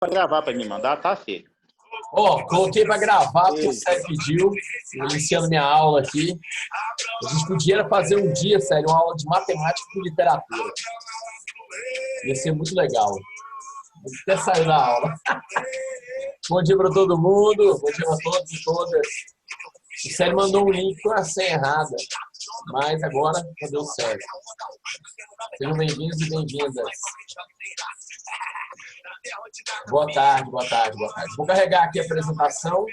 Para gravar para me mandar, tá, filho? Ó, coloquei para gravar porque o Ei, Sérgio pediu, iniciando minha aula aqui. A gente podia fazer um dia, sério, uma aula de matemática e literatura. Ia ser muito legal. Até saiu da aula. Bom dia para todo mundo, bom dia para todos e todas. O Sérgio mandou um link com a senha errada, mas agora deu certo. Sejam bem-vindos e bem-vindas. Boa tarde, boa tarde, boa tarde. Vou carregar aqui a apresentação.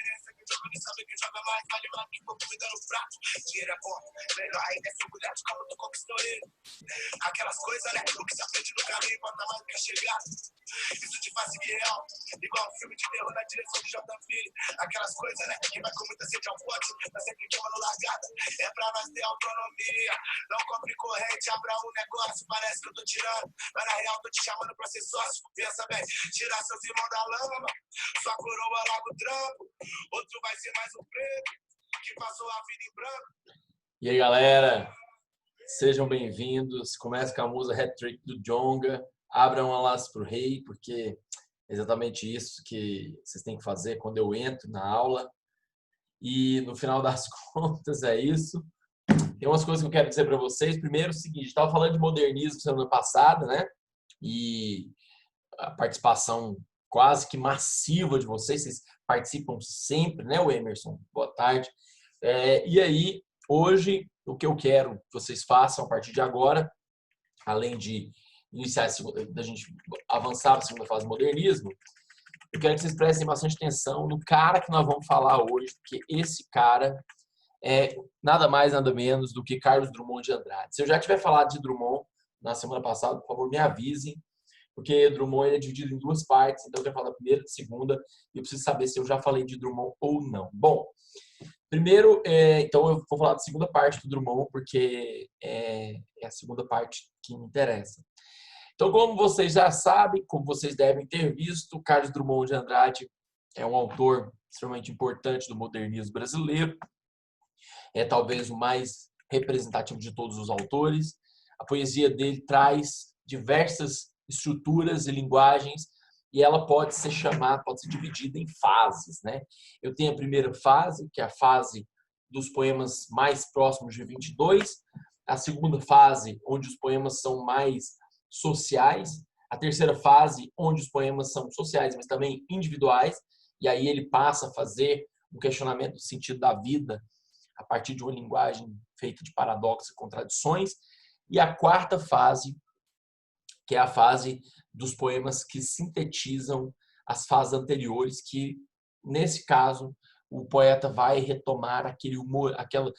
Aquelas coisas, né? O que se aprende no caminho bota mais do que chegar. Isso te faz seguir real, igual um filme de terror na direção de J. Filho. Aquelas coisas, né? Que vai com muita sede ao pote, tá sempre queimando largada. É pra nós ter autonomia. Não compre corrente, abra um negócio. Parece que eu tô tirando, mas na real tô te chamando pra ser sócio. Pensa bem, tirar seus irmãos da lama. Sua coroa logo trampo. Outro vai ser mais um preto que passou a vida em branco. E aí, galera? Sejam bem-vindos. Começa com a música Hat Trick do Djonga. Abram alas para o rei, porque é exatamente isso que vocês têm que fazer quando eu entro na aula. E no final das contas é isso. Tem umas coisas que eu quero dizer para vocês. Primeiro, o seguinte, estava falando de modernismo semana passada, né? E a participação quase que massiva de vocês participam sempre, né, o Emerson? Boa tarde. E aí, hoje, o que eu quero que vocês façam a partir de agora, além de iniciar da gente avançar para a segunda fase do modernismo, eu quero que vocês prestem bastante atenção no cara que nós vamos falar hoje, porque esse cara é nada mais, nada menos do que Carlos Drummond de Andrade. Se eu já tiver falado de Drummond na semana passada, por favor, me avisem, porque Drummond é dividido em duas partes, então eu quero falar da primeira e da segunda, e eu preciso saber se eu já falei de Drummond ou não. Bom, primeiro, então eu vou falar da segunda parte do Drummond, porque é a segunda parte que me interessa. Então, como vocês já sabem, como vocês devem ter visto, Carlos Drummond de Andrade é um autor extremamente importante do modernismo brasileiro. É talvez o mais representativo de todos os autores. A poesia dele traz diversas estruturas e linguagens e ela pode ser dividida em fases, né? Eu tenho a primeira fase, que é a fase dos poemas mais próximos de 22, a segunda fase, onde os poemas são mais sociais, a terceira fase, onde os poemas são sociais, mas também individuais, e aí ele passa a fazer um questionamento do sentido da vida a partir de uma linguagem feita de paradoxos e contradições, e a quarta fase, que é a fase dos poemas que sintetizam as fases anteriores, que, nesse caso, o poeta vai retomar aquele humor, aquela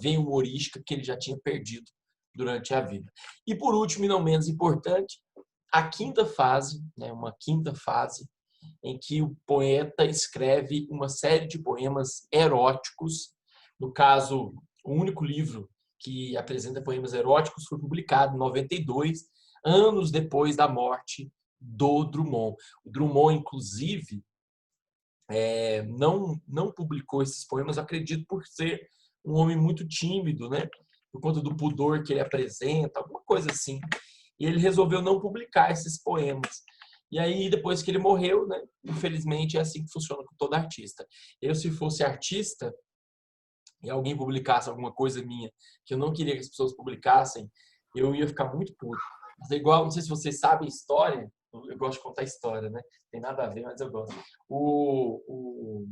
veia humorística que ele já tinha perdido durante a vida. E, por último, e não menos importante, a quinta fase, né, uma quinta fase, em que o poeta escreve uma série de poemas eróticos. No caso, o único livro que apresenta poemas eróticos foi publicado em 92, anos depois da morte do Drummond. O Drummond, inclusive, não publicou esses poemas, acredito, por ser um homem muito tímido, né? Por conta do pudor que ele apresenta, alguma coisa assim. E ele resolveu não publicar esses poemas. E aí, depois que ele morreu, né? Infelizmente, é assim que funciona com todo artista. Eu, se fosse artista e alguém publicasse alguma coisa minha que eu não queria que as pessoas publicassem, eu ia ficar muito puto. Mas é igual, não sei se vocês sabem história, eu gosto de contar história, né? Tem nada a ver, mas eu gosto. O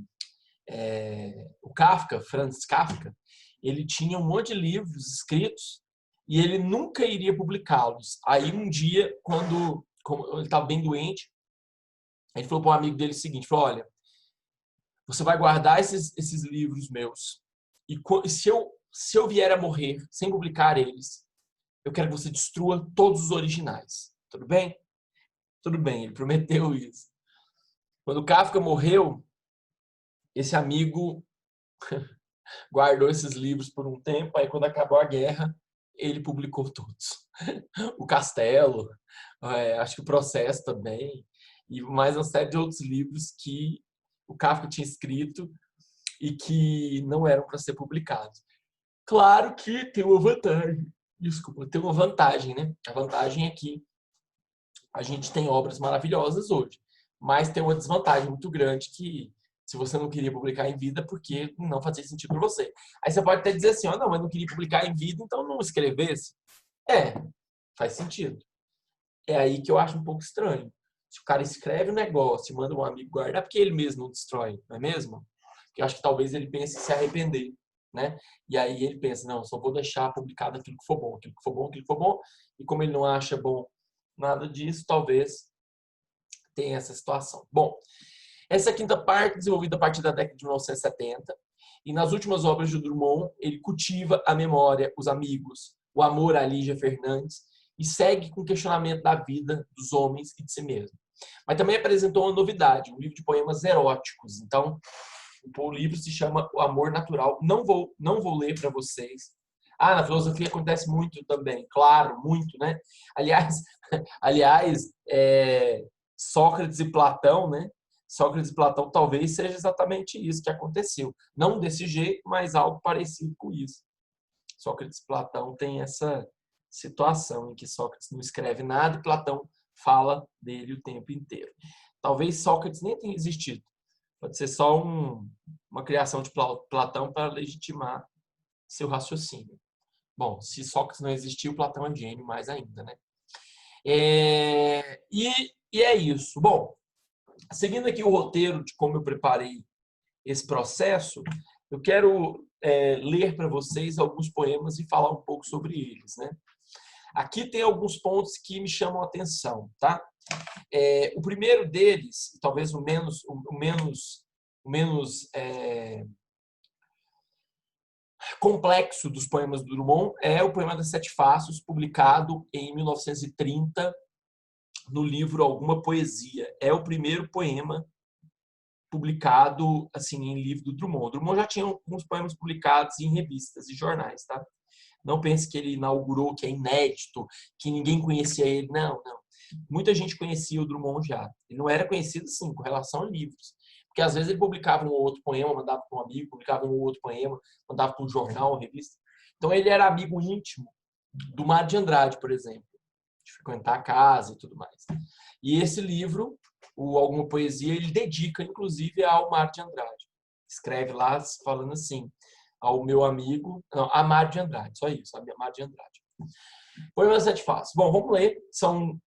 Kafka, Franz Kafka, ele tinha um monte de livros escritos e ele nunca iria publicá-los. Aí um dia, quando ele estava bem doente, ele falou para um amigo dele o seguinte, falou, olha, você vai guardar esses livros meus e se eu vier a morrer sem publicar eles, eu quero que você destrua todos os originais. Tudo bem? Tudo bem, ele prometeu isso. Quando o Kafka morreu, esse amigo guardou esses livros por um tempo, aí quando acabou a guerra, ele publicou todos. O Castelo, acho que o Processo também, e mais uma série de outros livros que o Kafka tinha escrito e que não eram para ser publicados. Claro que tem uma vantagem. Desculpa, tem uma vantagem, né? A vantagem é que a gente tem obras maravilhosas hoje. mas tem uma desvantagem muito grande que se você não queria publicar em vida, porque não fazia sentido para você. Aí você pode até dizer assim, não, mas não queria publicar em vida, então não escrevesse. Faz sentido. É aí que eu acho um pouco estranho. Se o cara escreve um negócio e manda um amigo guardar, porque ele mesmo não destrói, não é mesmo? Porque eu acho que talvez ele pense em se arrepender, né? E aí ele pensa, não, só vou deixar publicado aquilo que for bom, aquilo que for bom, aquilo que for bom. E como ele não acha bom nada disso, talvez tenha essa situação. Bom, essa quinta parte, desenvolvida a partir da década de 1970, e nas últimas obras de Drummond, ele cultiva a memória, os amigos, o amor a Lígia Fernandes, e segue com o questionamento da vida, dos homens e de si mesmo. Mas também apresentou uma novidade, um livro de poemas eróticos. Então, o livro se chama O Amor Natural. Não vou ler para vocês. Na filosofia acontece muito também, claro, muito, né? Aliás, Sócrates e Platão, né? Sócrates e Platão talvez seja exatamente isso que aconteceu. Não desse jeito, mas algo parecido com isso. Sócrates e Platão têm essa situação em que Sócrates não escreve nada e Platão fala dele o tempo inteiro. Talvez Sócrates nem tenha existido. Pode ser só uma criação de Platão para legitimar seu raciocínio. Bom, se Sócrates não existiu, Platão é gênio mais ainda, né? E é isso. Bom, seguindo aqui o roteiro de como eu preparei esse processo, eu quero ler para vocês alguns poemas e falar um pouco sobre eles, né? Aqui tem alguns pontos que me chamam a atenção, tá? O primeiro deles, talvez o menos complexo dos poemas do Drummond, é o poema das Sete Faces, publicado em 1930 no livro Alguma Poesia. É o primeiro poema publicado assim em livro do Drummond. O Drummond já tinha alguns poemas publicados em revistas e jornais, tá? Não pense que ele inaugurou, que é inédito, que ninguém conhecia ele. Não. Muita gente conhecia o Drummond já. Ele não era conhecido, sim, com relação a livros. Porque às vezes ele publicava um ou outro poema, mandava para um amigo, publicava um ou outro poema, mandava para um jornal, uma revista. Então ele era amigo íntimo do Mário de Andrade, por exemplo, de frequentar a casa e tudo mais. E esse livro, o Alguma Poesia, ele dedica, inclusive, ao Mário de Andrade. Escreve lá falando assim, ao meu amigo, não, a Mário de Andrade, só isso, a Mário de Andrade. Poema Sete Faces. Bom, vamos ler. São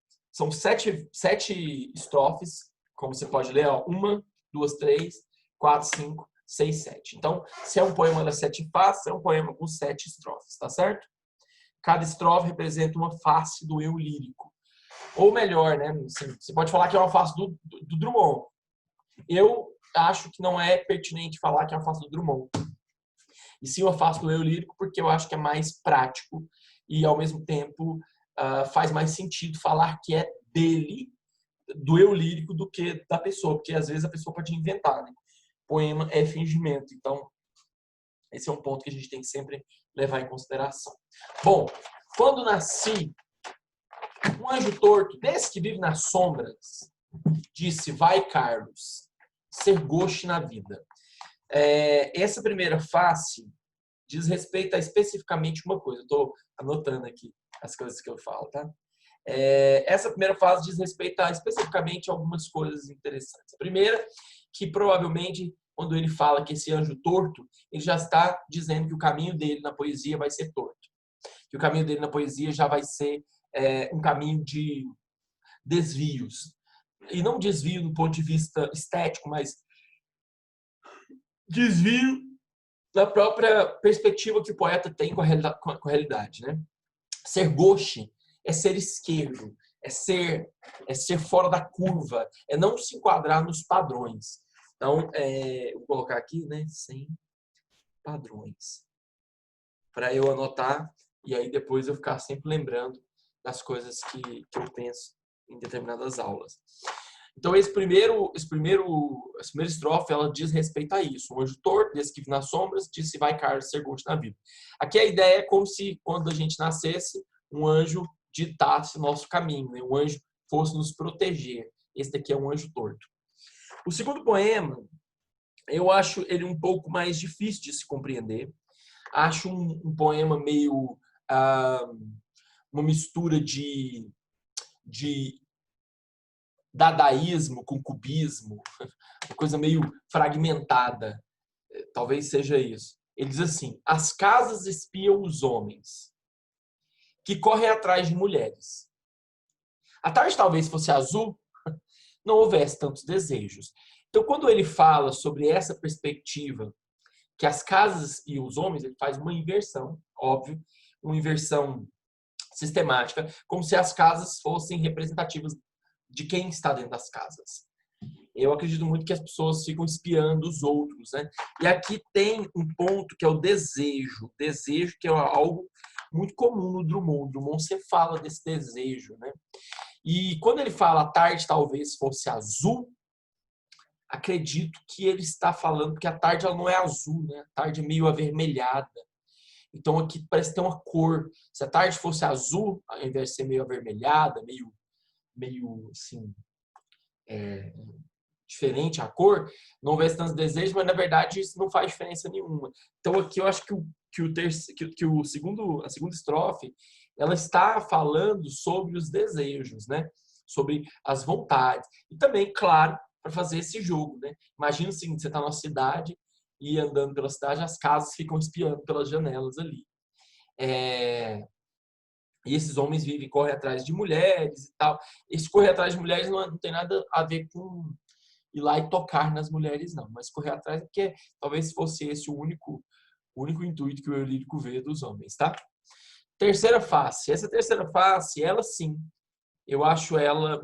sete estrofes, como você pode ler, ó, 1, 2, 3, 4, 5, 6, 7. Então, se é um poema das sete faces, é um poema com 7 estrofes, tá certo? Cada estrofe representa uma face do eu lírico. Ou melhor, né? Você pode falar que é uma face do Drummond. Eu acho que não é pertinente falar que é uma face do Drummond. E sim uma face do eu lírico, porque eu acho que é mais prático e, ao mesmo tempo, faz mais sentido falar que é dele, do eu lírico, do que da pessoa, porque às vezes a pessoa pode inventar, né? Poema é fingimento, então esse é um ponto que a gente tem que sempre levar em consideração. Bom, quando nasci, um anjo torto, desse que vive nas sombras, disse, vai, Carlos, ser goste na vida. Essa primeira face diz respeito a especificamente uma coisa. Estou anotando aqui as coisas que eu falo, tá? Essa primeira fase diz respeito a especificamente algumas coisas interessantes. A primeira, que provavelmente, quando ele fala que esse anjo torto, ele já está dizendo que o caminho dele na poesia vai ser torto. Que o caminho dele na poesia já vai ser um caminho de desvios. E não desvio do ponto de vista estético, mas desvio da própria perspectiva que o poeta tem com a realidade, né? Ser gauche é ser esquerdo, é ser fora da curva, é não se enquadrar nos padrões. Então, vou colocar aqui, né, sem padrões, para eu anotar e aí depois eu ficar sempre lembrando das coisas que eu penso em determinadas aulas. Então, essa primeira estrofe, ela diz respeito a isso. Um anjo torto, desse que vive nas sombras, disse, vai, Carlos, ser gosto na vida. Aqui a ideia é como se, quando a gente nascesse, um anjo ditasse o nosso caminho, né? Um anjo fosse nos proteger. Esse daqui é um anjo torto. O segundo poema, eu acho ele um pouco mais difícil de se compreender. Acho um poema meio... uma mistura de dadaísmo com cubismo, uma coisa meio fragmentada. Talvez seja isso. Ele diz assim: as casas espiam os homens que correm atrás de mulheres. A tarde talvez fosse azul, não houvesse tantos desejos. Então, quando ele fala sobre essa perspectiva, que as casas e os homens, ele faz uma inversão, óbvio, uma inversão sistemática, como se as casas fossem representativas de quem está dentro das casas. Eu acredito muito que as pessoas ficam espiando os outros, né? E aqui tem um ponto que é o desejo. Desejo que é algo muito comum no Drummond. O Drummond sempre fala desse desejo, né? E quando ele fala a tarde talvez fosse azul, acredito que ele está falando que a tarde ela não é azul, né? A tarde é meio avermelhada. Então aqui parece ter uma cor. Se a tarde fosse azul, ao invés de ser meio avermelhada, meio assim, diferente a cor, não houvesse tantos desejos, mas na verdade isso não faz diferença nenhuma. Então aqui eu acho a segunda estrofe, ela está falando sobre os desejos, né? Sobre as vontades. E também, claro, para fazer esse jogo, né? Imagina o seguinte: você está numa cidade e andando pela cidade, as casas ficam espiando pelas janelas ali. E esses homens vivem, correm atrás de mulheres e tal. Esse correr atrás de mulheres não tem nada a ver com ir lá e tocar nas mulheres, não. Mas correr atrás, porque talvez fosse esse o único intuito que o eu lírico vê dos homens, tá? Terceira face. Essa terceira face, ela sim, eu acho ela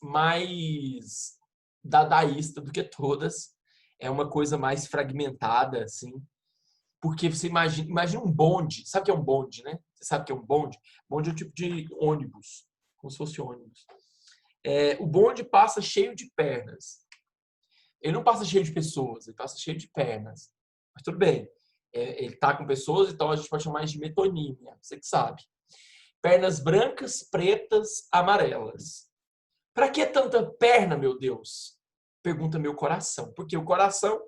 mais dadaísta do que todas. É uma coisa mais fragmentada, assim. Porque você imagina um bonde. Sabe o que é um bonde, né? Você sabe o que é um bonde? Bonde é um tipo de ônibus, como se fosse ônibus. O bonde passa cheio de pernas. Ele não passa cheio de pessoas, ele passa cheio de pernas. Mas tudo bem. Ele está com pessoas, então a gente pode chamar de metonímia. Você que sabe. Pernas brancas, pretas, amarelas. Para que tanta perna, meu Deus? Pergunta meu coração. Porque o coração,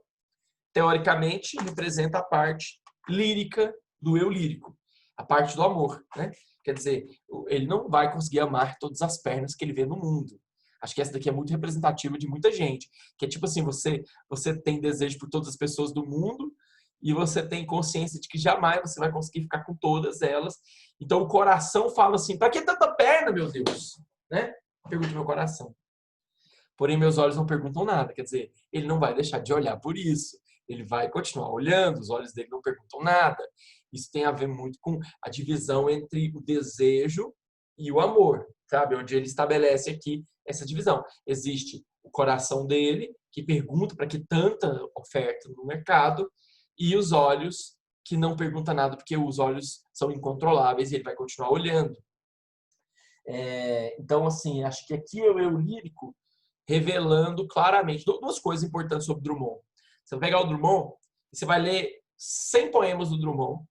teoricamente, representa a parte lírica do eu lírico. A parte do amor, né? Quer dizer, ele não vai conseguir amar todas as pernas que ele vê no mundo. Acho que essa daqui é muito representativa de muita gente. Que é tipo assim, você tem desejo por todas as pessoas do mundo e você tem consciência de que jamais você vai conseguir ficar com todas elas. Então o coração fala assim: para que tanta perna, meu Deus? Né? Pergunta meu coração. Porém, meus olhos não perguntam nada. Quer dizer, ele não vai deixar de olhar por isso. Ele vai continuar olhando, os olhos dele não perguntam nada. Isso tem a ver muito com a divisão entre o desejo e o amor, sabe? Onde ele estabelece aqui essa divisão. Existe o coração dele, que pergunta para que tanta oferta no mercado, e os olhos, que não perguntam nada, porque os olhos são incontroláveis e ele vai continuar olhando. Então, assim, acho que aqui é o eu lírico revelando claramente duas coisas importantes sobre Drummond. Você vai pegar o Drummond e você vai ler 100 poemas do Drummond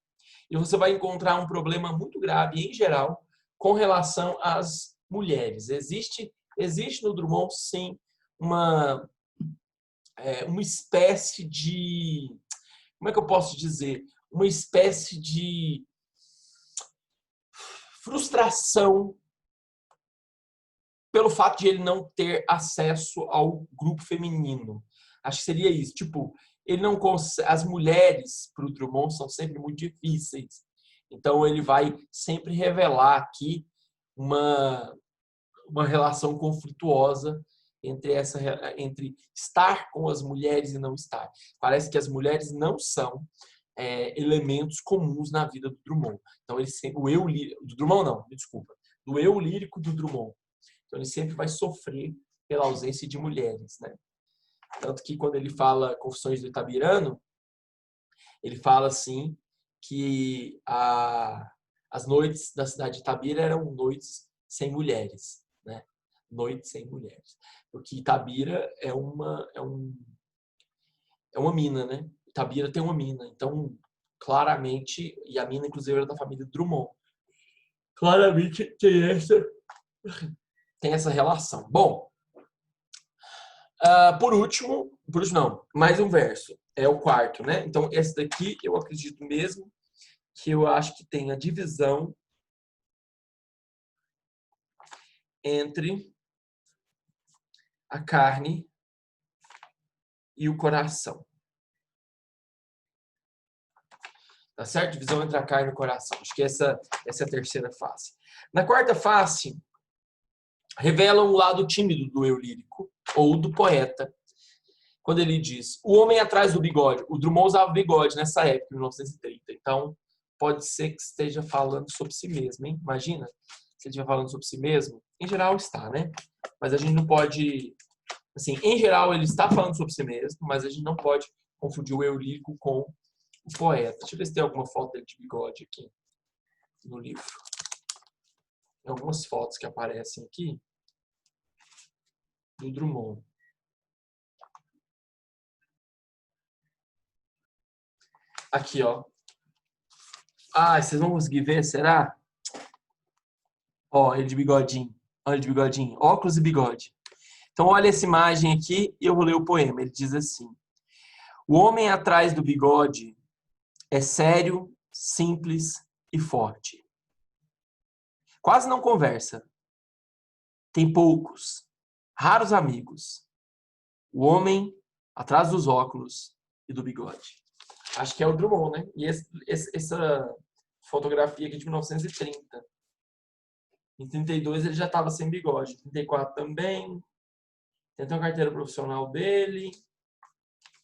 e você vai encontrar um problema muito grave, em geral, com relação às mulheres. Existe no Drummond, sim, uma espécie de... Como é que eu posso dizer? Uma espécie de frustração pelo fato de ele não ter acesso ao grupo feminino. Acho que seria isso. Tipo, ele não consegue... As mulheres, para o Drummond, são sempre muito difíceis. Então, ele vai sempre revelar aqui uma relação conflituosa entre estar com as mulheres e não estar. Parece que as mulheres não são elementos comuns na vida do Drummond. Então, o eu lírico... Do Drummond, não, me desculpa. Do eu lírico do Drummond. Então, ele sempre vai sofrer pela ausência de mulheres, né? Tanto que, quando ele fala Confissões do Itabirano, ele fala assim que as noites da cidade de Itabira eram noites sem mulheres, né? Noites sem mulheres. Porque Itabira é uma mina, né? Itabira tem uma mina. Então, claramente, e a mina, inclusive, era da família Drummond. Claramente tem essa relação. Bom, por último, não, mais um verso. É o quarto, né? Então, esse daqui eu acredito mesmo que eu acho que tem a divisão entre a carne e o coração. Tá certo? Divisão entre a carne e o coração. Acho que essa é a terceira face. Na quarta face, revela um lado tímido do eu lírico, ou do poeta, quando ele diz, o homem atrás do bigode. O Drummond usava bigode nessa época, em 1930. Então, pode ser que esteja falando sobre si mesmo, hein? Imagina, se ele estiver falando sobre si mesmo. Em geral está, né? Mas a gente não pode... Assim, em geral, ele está falando sobre si mesmo, mas a gente não pode confundir o eu lírico com o poeta. Deixa eu ver se tem alguma foto dele de bigode aqui no livro. Tem algumas fotos que aparecem aqui do Drummond. Aqui, ó. Ah, vocês vão conseguir ver, será? Ó, ele de bigodinho. Olha ele de bigodinho. Óculos e bigode. Então, olha essa imagem aqui e eu vou ler o poema. Ele diz assim. O homem atrás do bigode é sério, simples e forte. Quase não conversa. Tem poucos, raros amigos. O homem atrás dos óculos e do bigode. Acho que é o Drummond, né? E essa fotografia aqui é de 1930. Em 32 ele já estava sem bigode. Em 34 também. Tem até uma carteira profissional dele.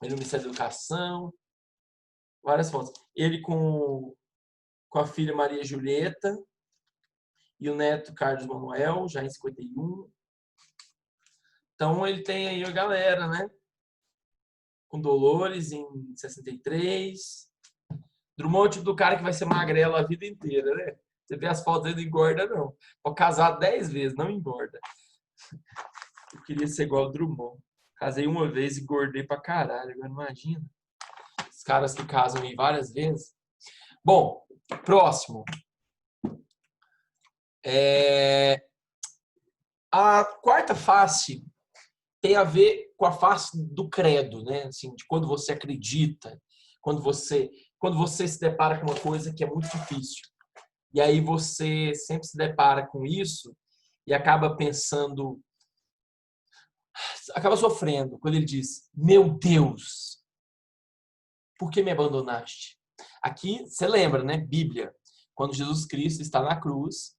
Ele no Ministério da Educação. Várias fotos. Ele com a filha Maria Julieta. E o neto Carlos Manuel, já em 51. Então ele tem aí a galera, né? Com Dolores em 63. Drummond é o tipo do cara que vai ser magrelo a vida inteira, né? Você vê as fotos dele, não engorda, não. Pode casar 10 vezes, não engorda. Eu queria ser igual ao Drummond. Casei uma vez e engordei pra caralho. Agora imagina. Os caras que casam aí várias vezes. Bom, próximo. A quarta face tem a ver com a face do credo, né? Assim, de quando você acredita, quando você se depara com uma coisa que é muito difícil. E aí você sempre se depara com isso e acaba pensando, acaba sofrendo quando ele diz, meu Deus, por que me abandonaste? Aqui, você lembra, né? Bíblia. Quando Jesus Cristo está na cruz,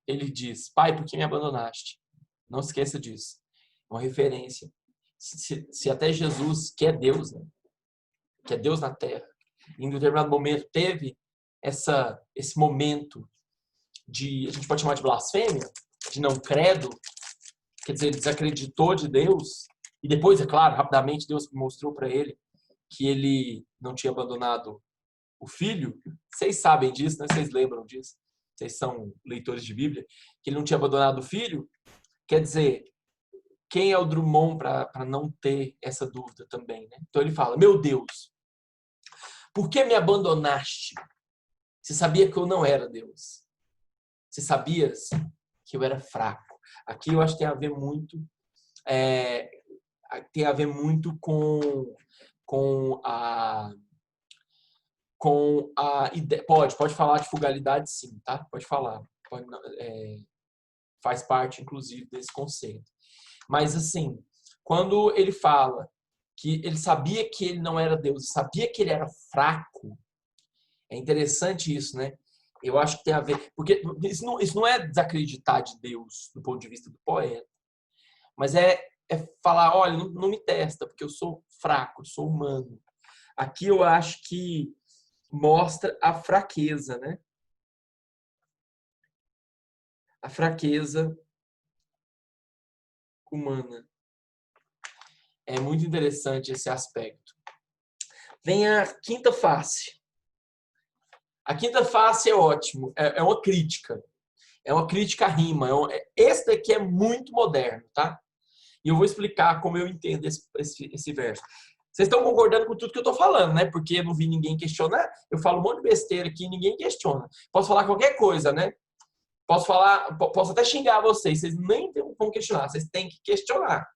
ele diz, Pai, por que me abandonaste? Não esqueça disso. É uma referência. Se até Jesus, que é Deus, né? Que é Deus na Terra, em determinado momento teve esse momento de, a gente pode chamar de blasfêmia, de não credo, quer dizer, ele desacreditou de Deus, e depois, é claro, rapidamente Deus mostrou para ele que ele não tinha abandonado o filho. Vocês sabem disso, né? Vocês lembram disso? Vocês são leitores de Bíblia, que ele não tinha abandonado o filho. Quer dizer, quem é o Drummond para não ter essa dúvida também, né? Então ele fala, meu Deus, por que me abandonaste? Você sabia que eu não era Deus. Você sabias que eu era fraco. Aqui eu acho que tem a ver muito, com a ideia. Pode falar de fugalidade, sim, tá? Pode falar. Faz parte, inclusive, desse conceito. Mas, assim, quando ele fala que ele sabia que ele não era Deus, sabia que ele era fraco, é interessante isso, né? Eu acho que tem a ver... Porque isso não é desacreditar de Deus do ponto de vista do poeta, mas é falar, olha, não me testa, porque eu sou fraco, eu sou humano. Aqui eu acho que mostra a fraqueza, né? A fraqueza humana. É muito interessante esse aspecto. Vem a quinta face. A quinta face é ótimo, é uma crítica. É uma crítica à rima. Esse daqui é muito moderno, tá? E eu vou explicar como eu entendo esse verso. Vocês estão concordando com tudo que eu estou falando, né? Porque eu não vi ninguém questionar. Eu falo um monte de besteira aqui e ninguém questiona. Posso falar qualquer coisa, né? Posso até xingar vocês. Vocês nem vão questionar. Vocês têm que questionar.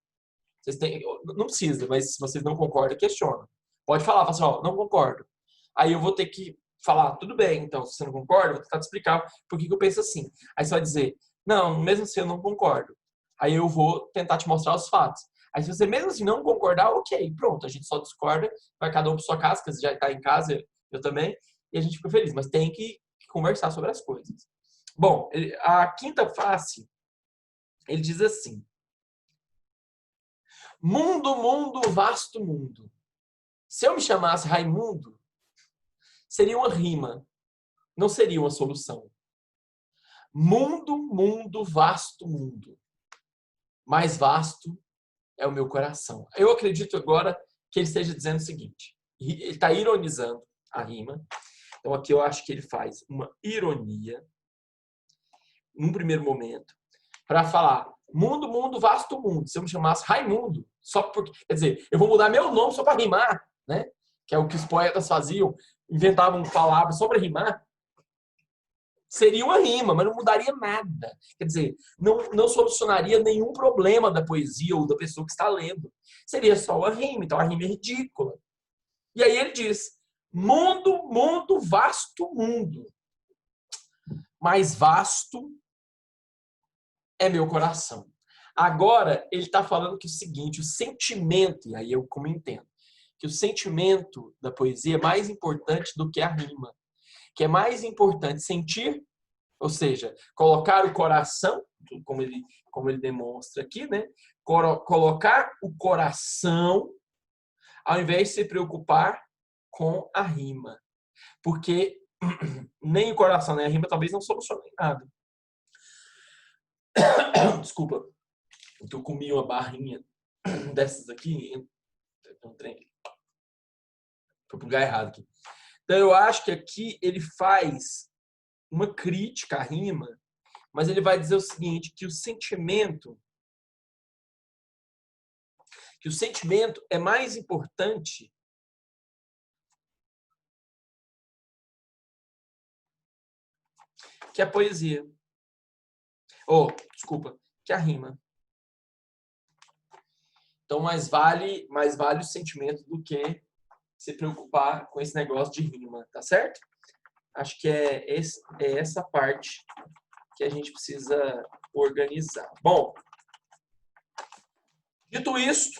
Não precisa, mas se vocês não concordam, questiona. Pode falar, fala assim, ó, não concordo. Aí eu vou ter que falar, tudo bem, então, se você não concorda, eu vou tentar te explicar por que eu penso assim. Aí você vai dizer, Não, mesmo assim eu não concordo. Aí eu vou tentar te mostrar os fatos. Aí se você mesmo assim não concordar, ok, pronto, a gente só discorda, vai cada um para sua casa, que você já está em casa, eu também, e a gente fica feliz. Mas tem que conversar sobre as coisas. Bom, a quinta face, ele diz assim: mundo, mundo, vasto mundo. Se eu me chamasse Raimundo, seria uma rima, não seria uma solução. Mundo, mundo, vasto mundo. Mais vasto é o meu coração. Eu acredito agora que ele esteja dizendo o seguinte: ele está ironizando a rima. Então aqui eu acho que ele faz uma ironia, num primeiro momento, para falar mundo, mundo, vasto mundo. Se eu me chamasse Raimundo, só porque, quer dizer, eu vou mudar meu nome só para rimar, né? Que é o que os poetas faziam, inventavam palavras só para rimar. Seria uma rima, mas não mudaria nada. Quer dizer, não solucionaria nenhum problema da poesia ou da pessoa que está lendo. Seria só uma rima, então a rima é ridícula. E aí ele diz: mundo, mundo, vasto mundo. Mais vasto é meu coração. Agora, ele está falando que o seguinte, o sentimento, e aí eu como entendo, que o sentimento da poesia é mais importante do que a rima. Que é mais importante sentir, ou seja, colocar o coração, como ele demonstra aqui, né? Colocar o coração ao invés de se preocupar com a rima. Porque nem o coração nem a rima talvez não solucionem nada. Desculpa, eu comi uma barrinha dessas aqui, um trem. Foi pro lugar errado aqui. Então eu acho que aqui ele faz uma crítica à rima, mas ele vai dizer o seguinte, que o sentimento é mais importante que a poesia. Desculpa, que a rima. Então mais vale o sentimento do que se preocupar com esse negócio de rima, tá certo? Acho que é essa parte que a gente precisa organizar. Bom, dito isto,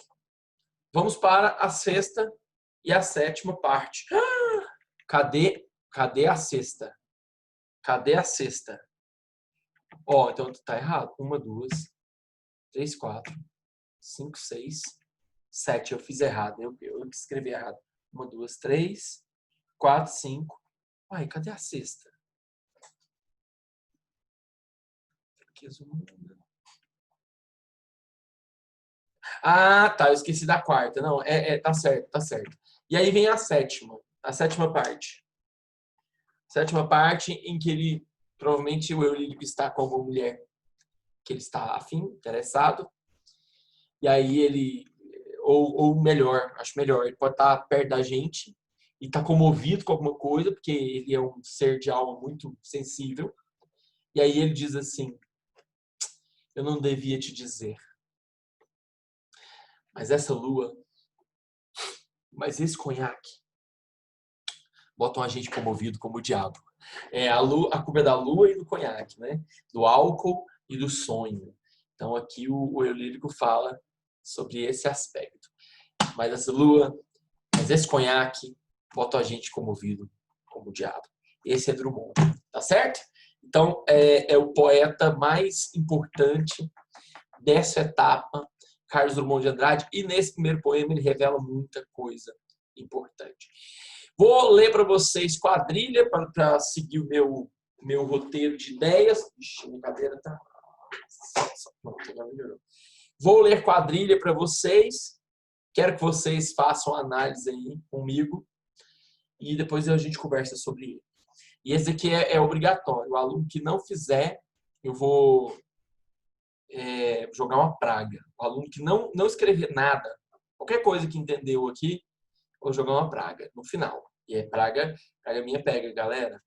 vamos para a sexta e a sétima parte. Cadê a sexta? Cadê a sexta? Então tá errado. 1, 2, 3, 4, 5, 6, 7. Eu fiz errado. Eu escrevi errado. 1, 2, 3, 4, 5. Uai, cadê a sexta? Ah, tá. Eu esqueci da quarta. Não, tá certo, tá certo. E aí vem a sétima parte. Sétima parte em que ele, provavelmente o Eurílico está com uma mulher que ele está afim, interessado. E aí ele, ou melhor, acho melhor, ele pode estar perto da gente e estar comovido com alguma coisa, porque ele é um ser de alma muito sensível. E aí ele diz assim: eu não devia te dizer, mas essa lua, mas esse conhaque, botam a gente comovido como o diabo. A culpa é da lua e do conhaque, né? Do álcool e do sonho. Então aqui o Eulírico fala sobre esse aspecto. Mas essa lua, mas esse conhaque, botam a gente comovido como o diabo. Esse é Drummond, tá certo? Então é o poeta mais importante dessa etapa, Carlos Drummond de Andrade, e nesse primeiro poema ele revela muita coisa importante. Vou ler para vocês quadrilha para seguir o meu roteiro de ideias. Ixi, minha cadeira tá. Pronto, já melhorou. Vou ler quadrilha para vocês. Quero que vocês façam análise aí comigo e depois a gente conversa sobre ele. E esse aqui é obrigatório. O aluno que não fizer, eu vou jogar uma praga. O aluno que não escrever nada, qualquer coisa que entendeu aqui, vou jogar uma praga no final. E praga minha pega, galera.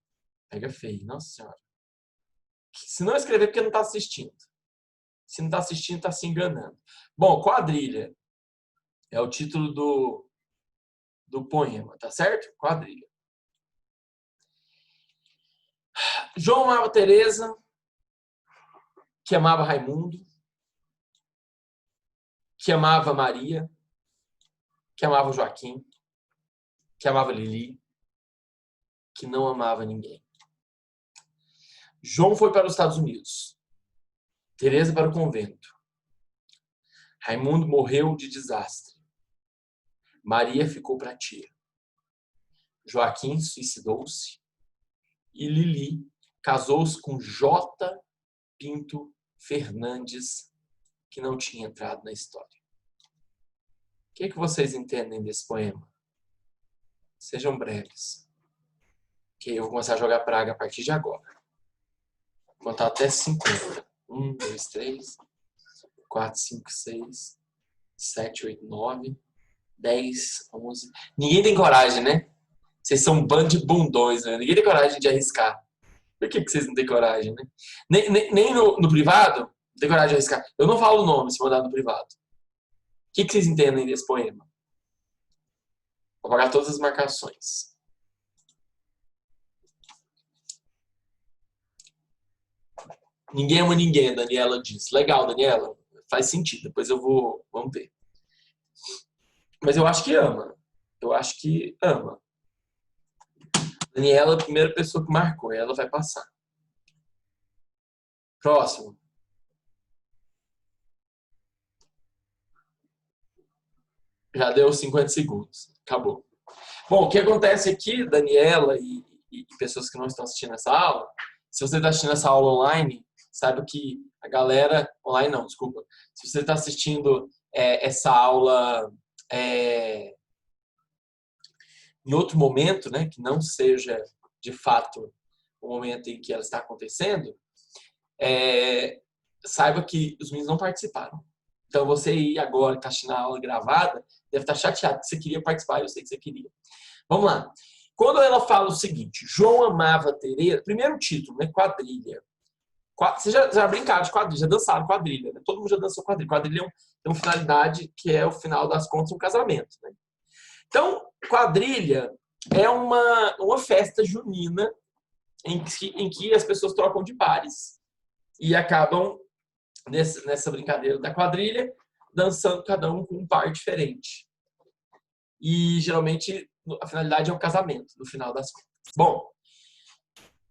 Pega feio, nossa senhora. Se não escrever, porque não está assistindo. Se não está assistindo, está se enganando. Bom, quadrilha. É o título do poema, tá certo? Quadrilha. João amava Teresa, que amava Raimundo, que amava Maria, que amava Joaquim, que amava Lili, que não amava ninguém. João foi para os Estados Unidos. Teresa para o convento. Raimundo morreu de desastre. Maria ficou para a tia. Joaquim suicidou-se. E Lili casou-se com J. Pinto Fernandes, que não tinha entrado na história. O que vocês entendem desse poema? Sejam breves. Que eu vou começar a jogar praga a partir de agora. Vou contar até 50. 1, 2, 3, 4, 5, 6, 7, 8, 9, 10, 11. Ninguém tem coragem, né? Vocês são um bando de bundões, né? Ninguém tem coragem de arriscar. Por que vocês não têm coragem, né? Nem no privado, não tem coragem de arriscar. Eu não falo o nome se mandar no privado. O que vocês entendem desse poema? Vou apagar todas as marcações. Ninguém ama ninguém, a Daniela diz. Legal, Daniela. Faz sentido. Depois vamos ver. Mas eu acho que ama. Eu acho que ama. Daniela, a primeira pessoa que marcou. Ela vai passar. Próximo. Já deu 50 segundos. Acabou. Bom, o que acontece aqui, Daniela e pessoas que não estão assistindo essa aula, se você está assistindo essa aula online, saiba que a galera... Online não, desculpa. Se você está assistindo essa aula em outro momento, né, que não seja, de fato, o momento em que ela está acontecendo, saiba que os meninos não participaram. Então, você aí agora, que está assistindo a aula gravada, deve estar chateado que você queria participar, eu sei que você queria. Vamos lá. Quando ela fala o seguinte, João amava Teresa, primeiro título, né, quadrilha. Vocês já brincaram de quadrilha, já dançaram quadrilha, né? Todo mundo já dançou quadrilha. Quadrilha tem uma finalidade que é, o final das contas, um casamento. Né? Então, quadrilha é uma festa junina em que as pessoas trocam de pares e acabam, nessa brincadeira da quadrilha, dançando cada um com um par diferente. E, geralmente, a finalidade é o casamento, no final das contas. Bom,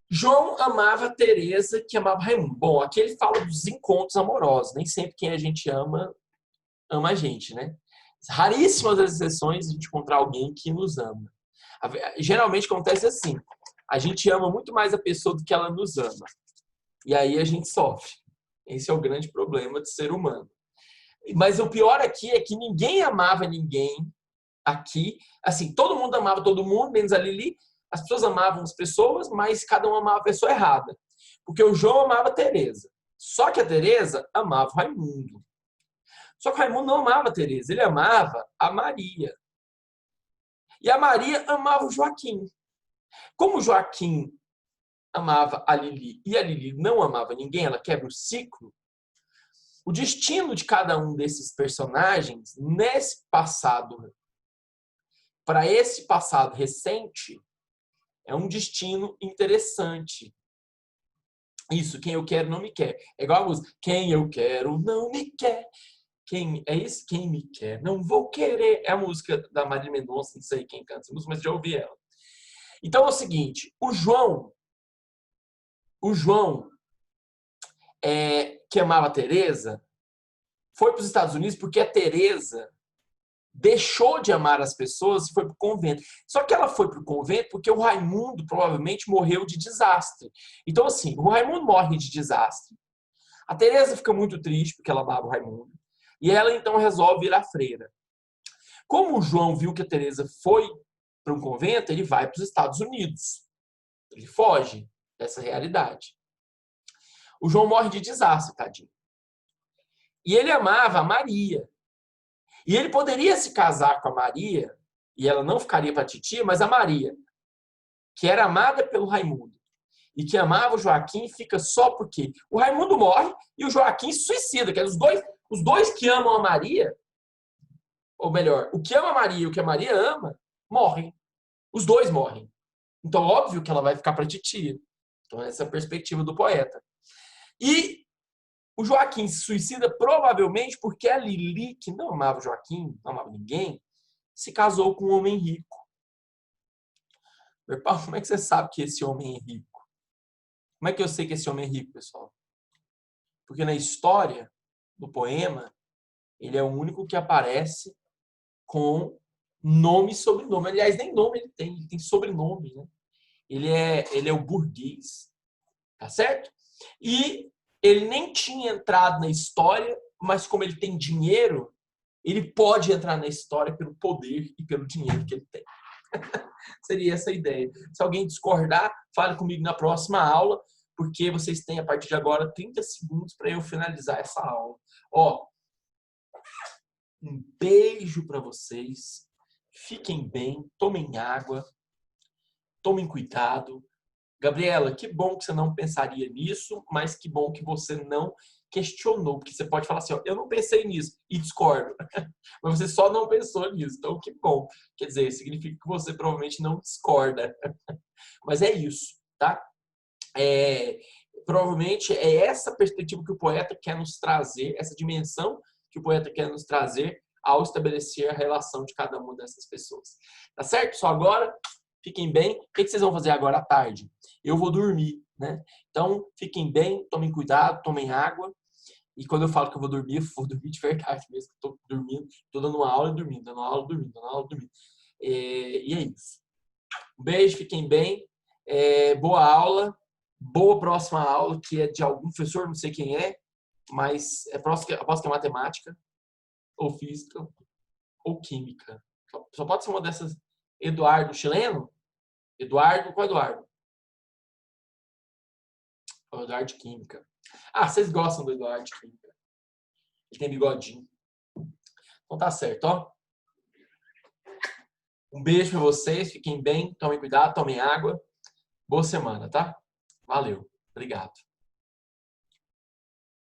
João amava Teresa, que amava Raimundo. Bom, aqui ele fala dos encontros amorosos. Nem sempre quem a gente ama a gente, né? Raríssimas as exceções de a gente encontrar alguém que nos ama. Geralmente acontece assim. A gente ama muito mais a pessoa do que ela nos ama. E aí a gente sofre. Esse é o grande problema do ser humano. Mas o pior aqui é que ninguém amava ninguém aqui. Assim, todo mundo amava todo mundo, menos a Lili. As pessoas amavam as pessoas, mas cada um amava a pessoa errada. Porque o João amava a Teresa. Só que a Teresa amava o Raimundo. Só que o Raimundo não amava a Teresa, ele amava a Maria. E a Maria amava o Joaquim. Como o Joaquim amava a Lili e a Lili não amava ninguém, ela quebra o ciclo, o destino de cada um desses personagens, nesse passado, para esse passado recente, é um destino interessante. Isso, quem eu quero não me quer. É igual a música, quem eu quero não me quer. É isso? Quem me quer não vou querer. É a música da Marília Mendonça, não sei quem canta essa música, mas já ouvi ela. Então é o seguinte, o João que amava a Teresa, foi para os Estados Unidos porque a Teresa deixou de amar as pessoas e foi para o convento. Só que ela foi para o convento porque o Raimundo provavelmente morreu de desastre. Então, assim, o Raimundo morre de desastre. A Teresa fica muito triste porque ela amava o Raimundo. E ela, então, resolve virar freira. Como o João viu que a Teresa foi para um convento, ele vai para os Estados Unidos. Ele foge dessa realidade. O João morre de desastre, tadinho. E ele amava a Maria. E ele poderia se casar com a Maria, e ela não ficaria para a titia, mas a Maria, que era amada pelo Raimundo, e que amava o Joaquim, fica só porque o Raimundo morre e o Joaquim se suicida. Que é os dois que amam a Maria, ou melhor, o que ama a Maria e o que a Maria ama, morrem. Os dois morrem. Então, óbvio que ela vai ficar para a titia. Então, essa é a perspectiva do poeta. E O Joaquim se suicida provavelmente porque a Lili, que não amava o Joaquim, não amava ninguém, se casou com um homem rico. Meu Paulo, como é que você sabe que esse homem é rico? Como é que eu sei que esse homem é rico, pessoal? Porque na história do poema, ele é o único que aparece com nome e sobrenome. Aliás, nem nome ele tem sobrenome, né? Ele é o burguês, tá certo? E ele nem tinha entrado na história, mas como ele tem dinheiro, ele pode entrar na história pelo poder e pelo dinheiro que ele tem. Seria essa a ideia. Se alguém discordar, fale comigo na próxima aula, porque vocês têm, a partir de agora, 30 segundos para eu finalizar essa aula. Ó, um beijo para vocês. Fiquem bem, tomem água, tomem cuidado. Gabriela, que bom que você não pensaria nisso, mas que bom que você não questionou, porque você pode falar assim, ó, eu não pensei nisso e discordo, mas você só não pensou nisso, então que bom. Quer dizer, significa que você provavelmente não discorda, mas é isso, tá? Provavelmente é essa perspectiva que o poeta quer nos trazer, essa dimensão que o poeta quer nos trazer ao estabelecer a relação de cada uma dessas pessoas. Tá certo? Só agora, fiquem bem. O que vocês vão fazer agora à tarde? Eu vou dormir, né? Então, fiquem bem, tomem cuidado, tomem água. E quando eu falo que eu vou dormir de verdade mesmo. Estou dormindo, estou dando uma aula e dormindo, dando uma aula e dormindo, dando uma aula e dormindo. E é isso. Um beijo, fiquem bem. Boa aula. Boa próxima aula, que é de algum professor, não sei quem é, mas aposto que é matemática, ou física, ou química. Só pode ser uma dessas. Eduardo, chileno? Eduardo, qual é Eduardo? O Eduardo de Química. Ah, vocês gostam do Eduardo de Química. Ele tem bigodinho. Então tá certo, ó. Um beijo pra vocês, fiquem bem, tomem cuidado, tomem água. Boa semana, tá? Valeu. Obrigado.